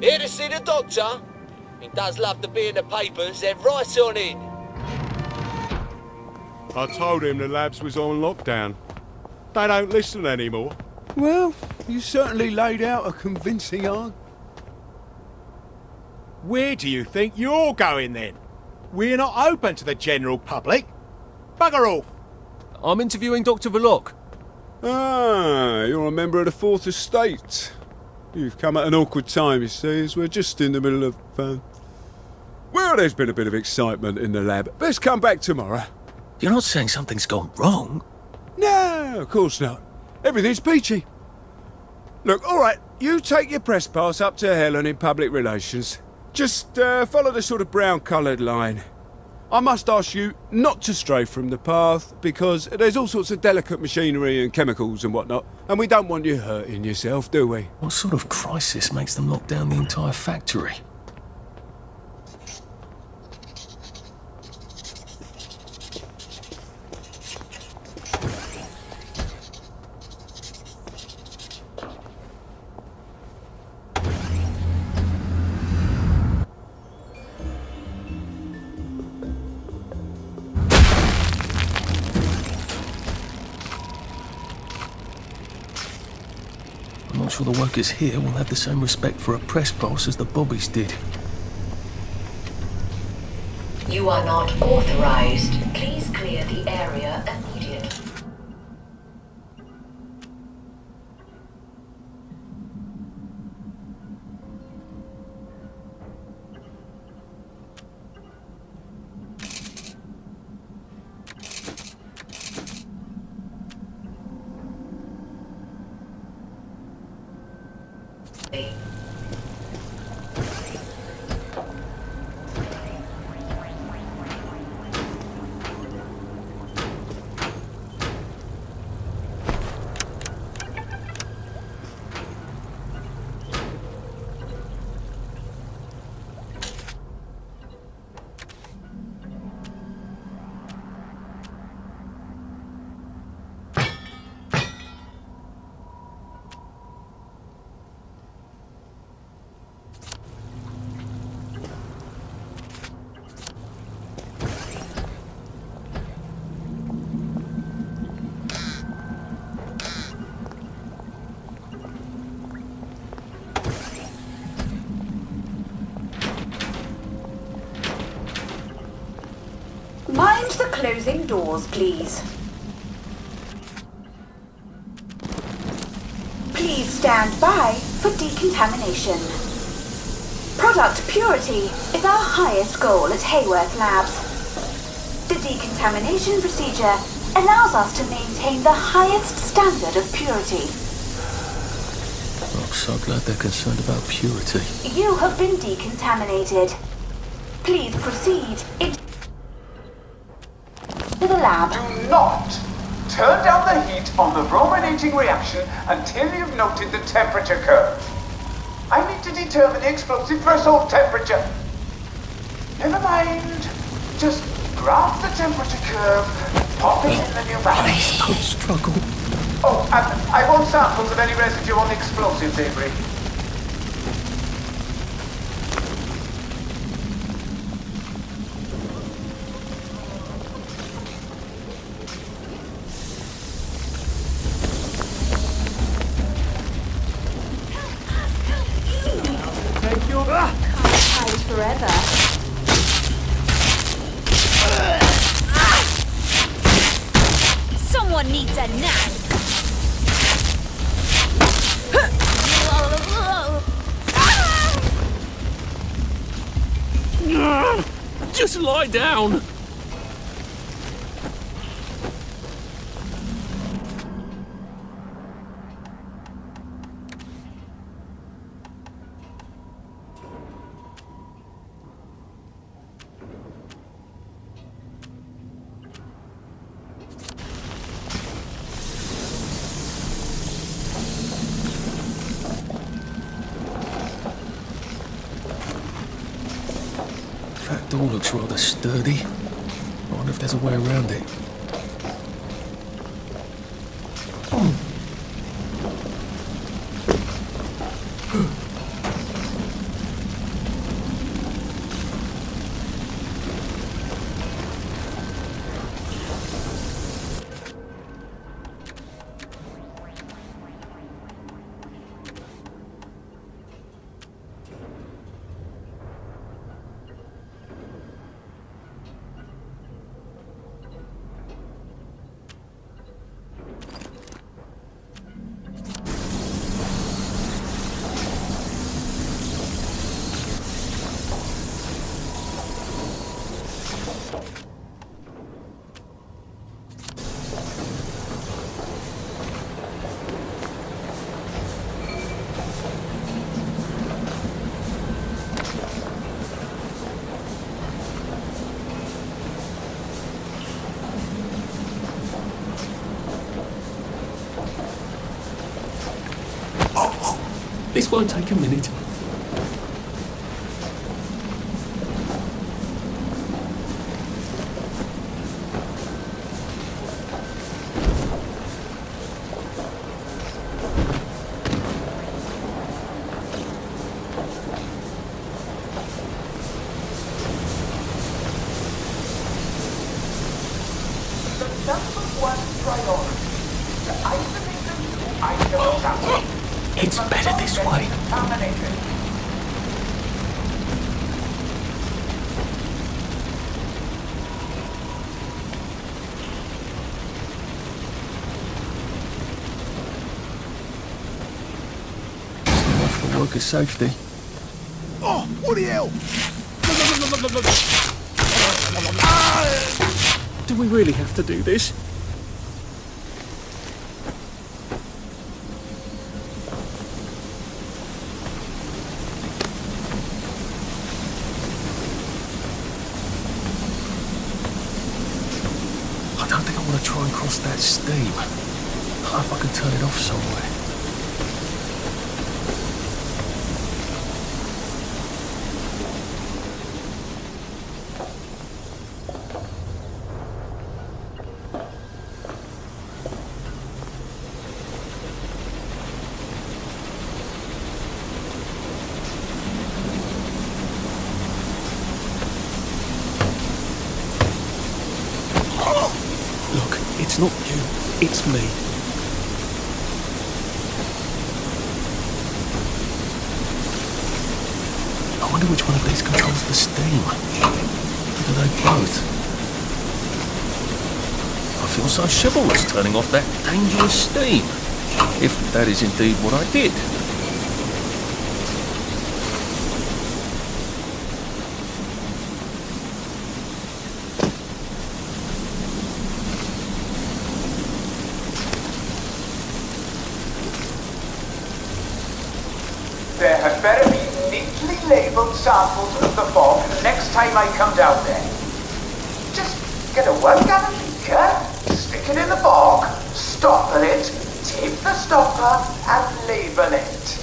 Here to see the doctor? He does love to be in the papers, they're right on in. I told him the labs was on lockdown. They don't listen anymore. Well, you certainly laid out a convincing argument. Where do you think you're going then? We're not open to the general public. Bugger off! I'm interviewing Dr. Verloc. Ah, you're a member of the Fourth Estate. You've come at an awkward time, you see, as we're just in the middle of... Well, there's been a bit of excitement in the lab. Let's come back tomorrow. You're not saying something's gone wrong? No, of course not. Everything's peachy. Look, all right, you take your press pass up to Helen in public relations. Just follow the sort of brown-coloured line. I must ask you not to stray from the path, because there's all sorts of delicate machinery and chemicals and whatnot, and we don't want you hurting yourself, do we? What sort of crisis makes them lock down the entire factory? I'm not sure the workers here will have the same respect for a press pass as the bobbies did. You are not authorized. Please clear the area immediately. Mind the closing doors, please. Please stand by for decontamination. Product purity is our highest goal at Haworth Labs. The decontamination procedure allows us to maintain the highest standard of purity. I'm so glad they're concerned about purity. You have been decontaminated. Please proceed into the lab. Do not turn down the heat on the brominating reaction until you've noted the temperature curve. I need to determine the explosive threshold temperature. Never mind. Just graph the temperature curve, pop it in the pneumatic. Don't struggle. Oh, and I want samples of any residue on the explosive debris. Forever. Someone needs a nap. Just lie down. That door looks rather sturdy. I wonder if there's a way around it. This won't take a minute. The number one priority is to isolate the new items out. It's better this way. Contaminated. Enough for worker safety. Oh, what the hell? Do we really have to do this? I don't think I want to try and cross that steam. I hope I can turn it off somewhere. Look, it's not you, it's me. I wonder which one of these controls the steam. Or do they both? I feel so chivalrous turning off that dangerous steam. If that is indeed what I did. There had better be neatly labelled samples of the fog the next time I come down there. Just get a 1 gallon beaker, stick it in the fog, stopper it, tape the stopper, and label it.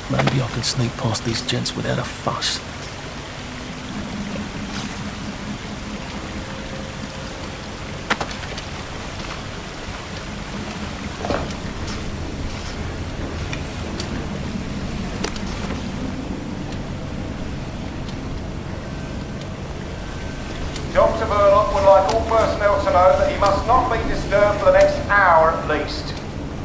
Maybe I can sneak past these gents without a fuss. Dr. Burlock would like all personnel to know that he must not be disturbed for the next hour at least.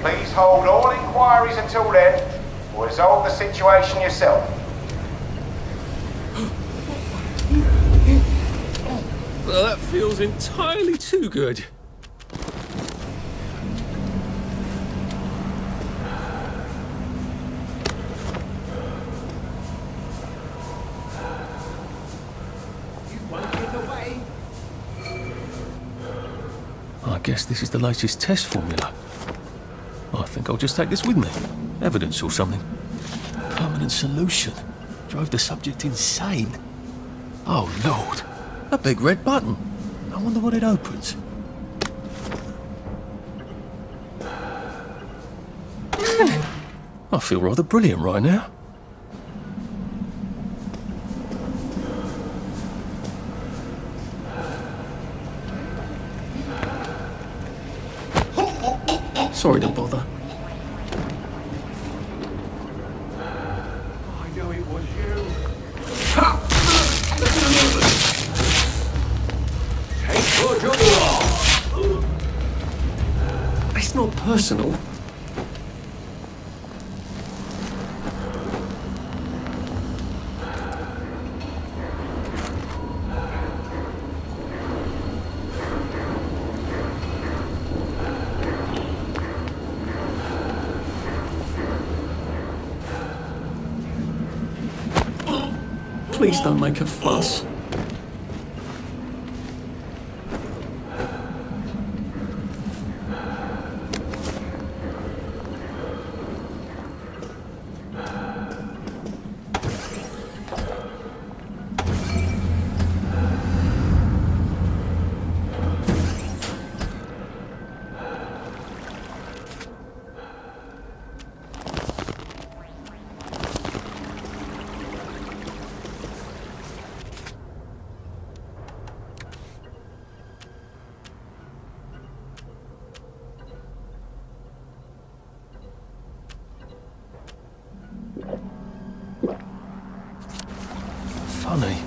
Please hold all inquiries until then, or resolve the situation yourself. Well, that feels entirely too good. I guess this is the latest test formula. I think I'll just take this with me. Evidence or something. Permanent solution. Drove the subject insane. Oh, Lord. A big red button. I wonder what it opens. I feel rather brilliant right now. Sorry to bother. I know it was you. Take your jugular. It's not personal. Please don't make a fuss. Funny.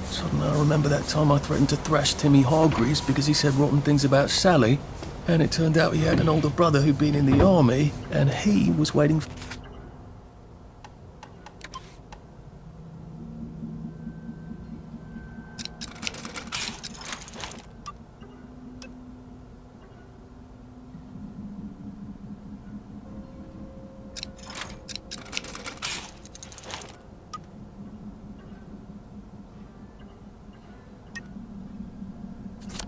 Suddenly I remember that time I threatened to thrash Timmy Hargreaves because he said rotten things about Sally, and it turned out he had an older brother who'd been in the army, and he was waiting for...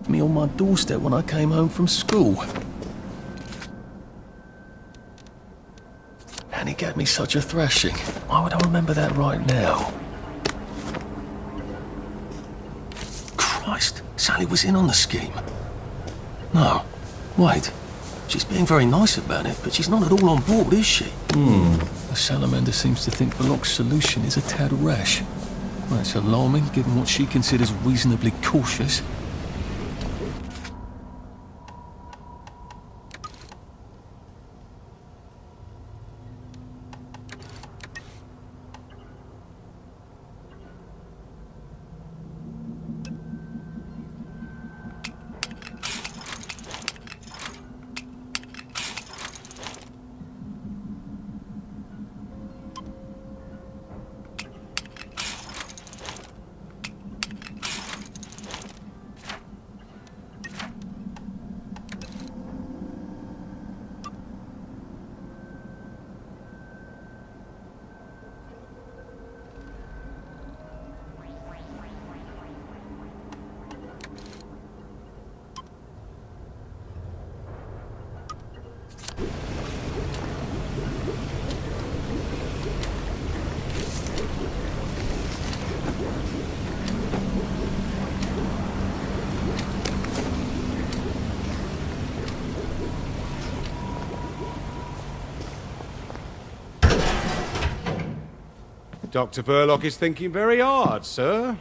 me on my doorstep when I came home from school. And he gave me such a thrashing. Why would I remember that right now? Christ, Sally was in on the scheme. No, wait. She's being very nice about it, but she's not at all on board, is she? The salamander seems to think Belloq's solution is a tad rash. That's alarming, given what she considers reasonably cautious. Dr. Verloc is thinking very hard, sir.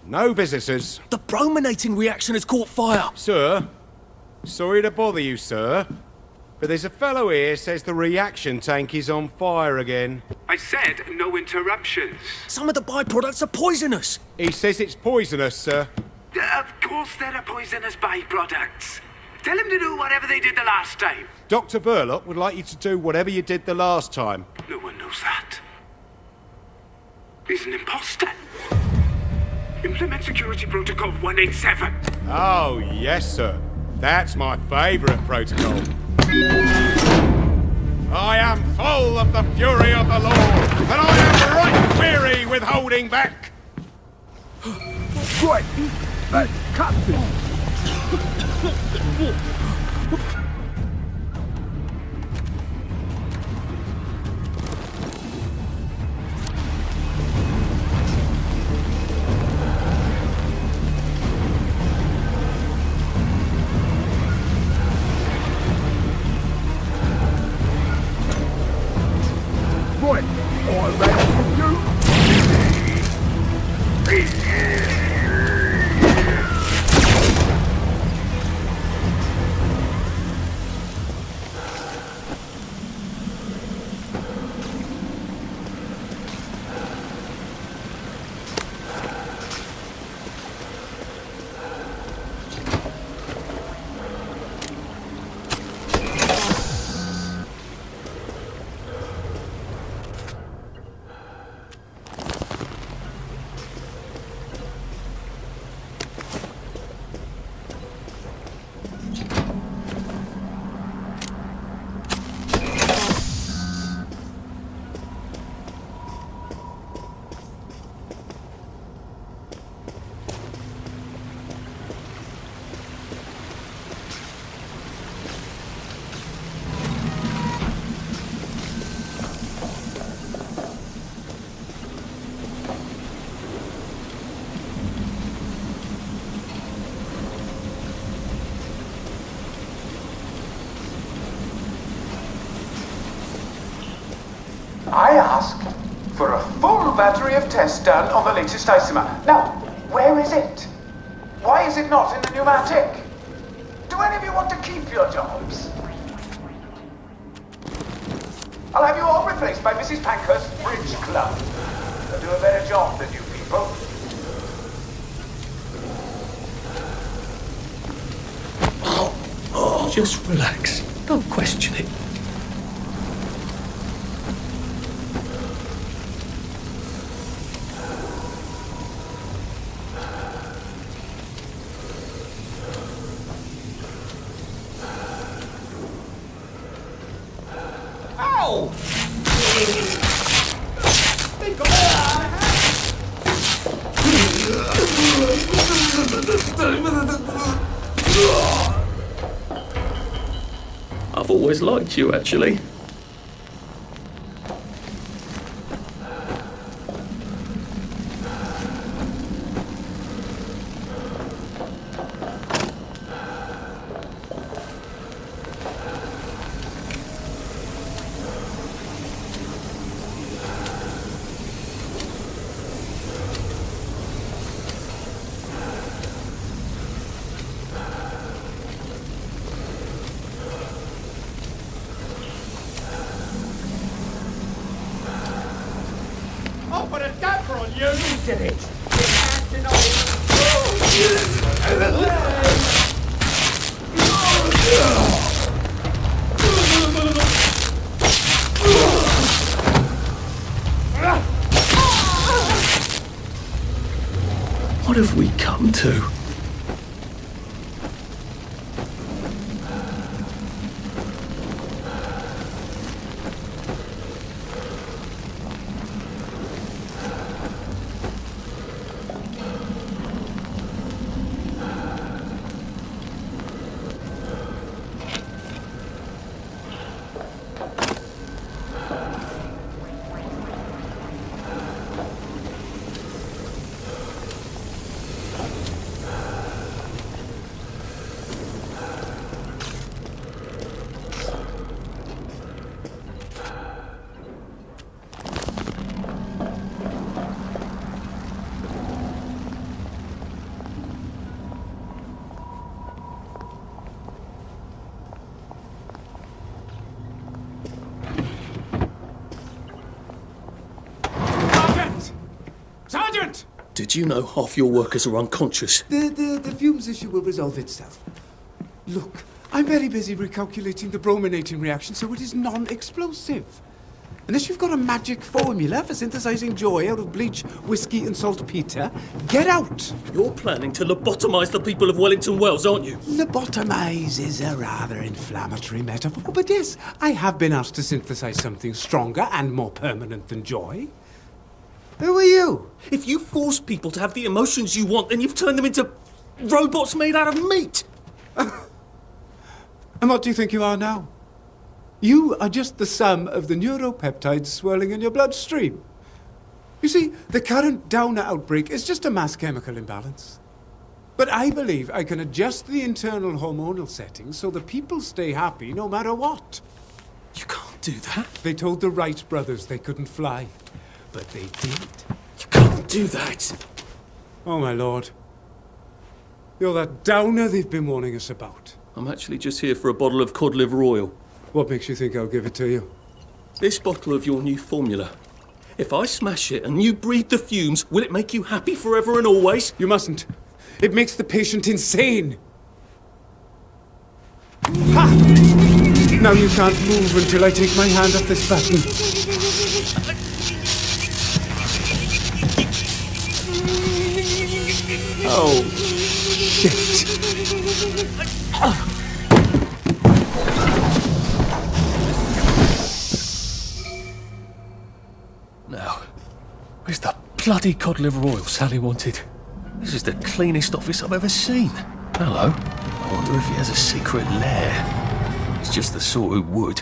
No visitors. The brominating reaction has caught fire! Sir, sorry to bother you, sir, but there's a fellow here says the reaction tank is on fire again. I said no interruptions. Some of the byproducts are poisonous! He says it's poisonous, sir. Of course there are poisonous byproducts. Tell him to do whatever they did the last time. Dr. Verloc would like you to do whatever you did the last time. No one knows that. He's an imposter. Implement Security Protocol 187. Oh, yes, sir. That's my favourite protocol. I am full of the fury of the Lord, and I am right weary with holding back. Right, cut this. I asked for a full battery of tests done on the latest isomer. Now, where is it? Why is it not in the pneumatic? Do any of you want to keep your jobs? I'll have you all replaced by Mrs. Pankhurst's Bridge Club. They'll do a better job than you people. Just relax. Don't question it. I've always liked you, actually. I'll put a damper on you! You did it! What have we come to? Sergeant! Did you know half your workers are unconscious? The fumes issue will resolve itself. Look, I'm very busy recalculating the brominating reaction so it is non-explosive. Unless you've got a magic formula for synthesizing joy out of bleach, whiskey and saltpeter, get out! You're planning to lobotomize the people of Wellington Wells, aren't you? Lobotomize is a rather inflammatory metaphor, but yes, I have been asked to synthesize something stronger and more permanent than joy. Who are you? If you force people to have the emotions you want, then you've turned them into robots made out of meat. And what do you think you are now? You are just the sum of the neuropeptides swirling in your bloodstream. You see, the current Downer outbreak is just a mass chemical imbalance. But I believe I can adjust the internal hormonal settings so the people stay happy no matter what. You can't. do that. They told the Wright brothers they couldn't fly, but they did. You can't do that. Oh, my lord. You're that downer they've been warning us about. I'm actually just here for a bottle of cod liver oil. What makes you think I'll give it to you? This bottle of your new formula. If I smash it and you breathe the fumes, will it make you happy forever and always? You mustn't. It makes the patient insane. Ha! Now you can't move until I take my hand off this button. Oh, shit. Now, where's the bloody cod liver oil Sally wanted? This is the cleanest office I've ever seen. Hello. I wonder if he has a secret lair. He's just the sort who would.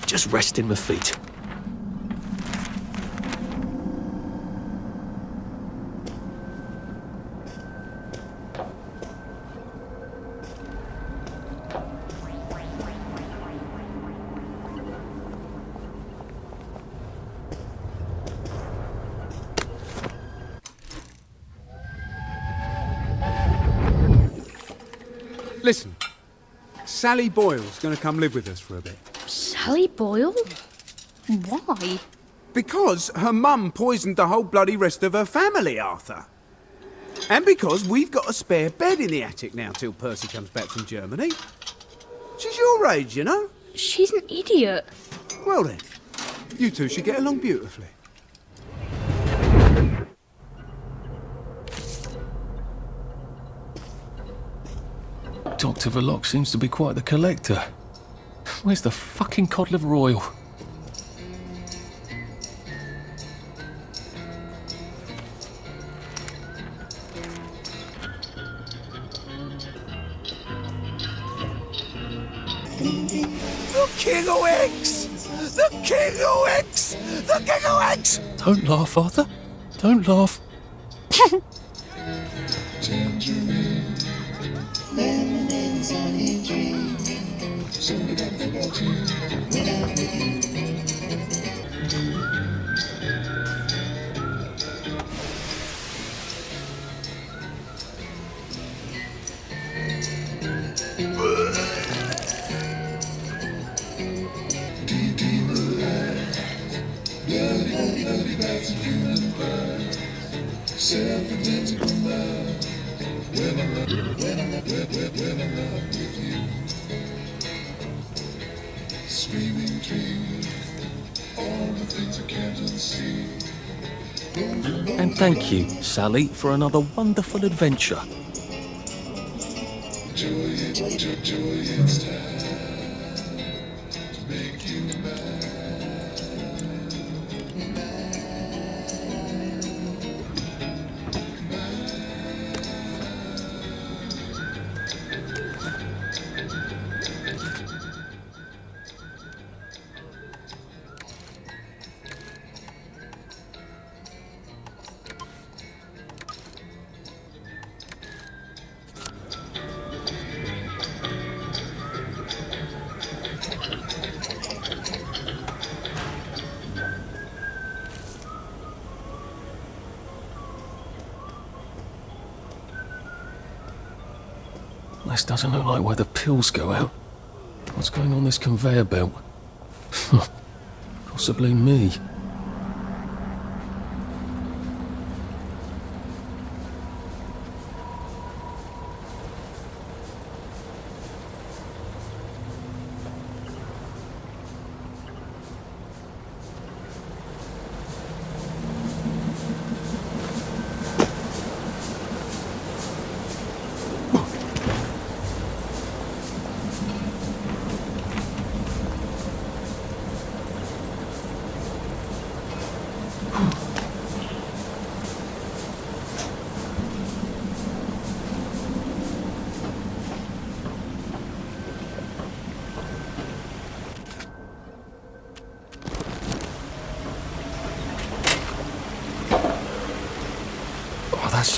Just resting my feet. Listen, Sally Boyle's going to come live with us for a bit. Sally Boyle? Why? Because her mum poisoned the whole bloody rest of her family, Arthur. And because we've got a spare bed in the attic now till Percy comes back from Germany. She's your age, you know. She's an idiot. Well then, you two should get along beautifully. Dr. Verloc seems to be quite the collector. Where's the fucking cod liver oil? The King of Eggs! The King of Eggs! The King of Eggs! Don't laugh, Arthur. Don't laugh. And thank you, Sally, for another wonderful adventure. This doesn't look like where the pills go out. What's going on this conveyor belt? Possibly me.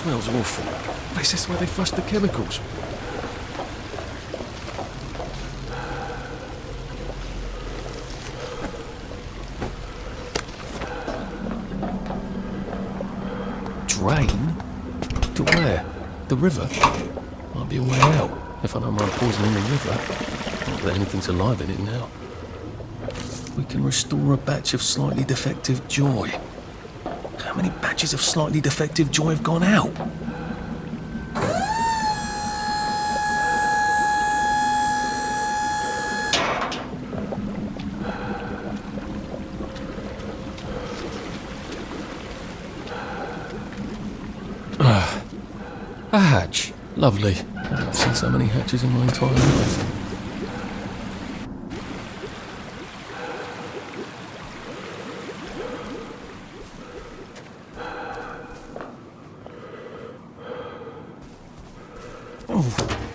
smells awful. But it's just where they flush the chemicals. Drain? To where? The river? Might be a way out. If I don't mind poisoning the river. Not that anything's alive in it now. We can restore a batch of slightly defective joy. How many batches of slightly defective joy have gone out? A hatch. Lovely. I've seen so many hatches in my entire life. Oh,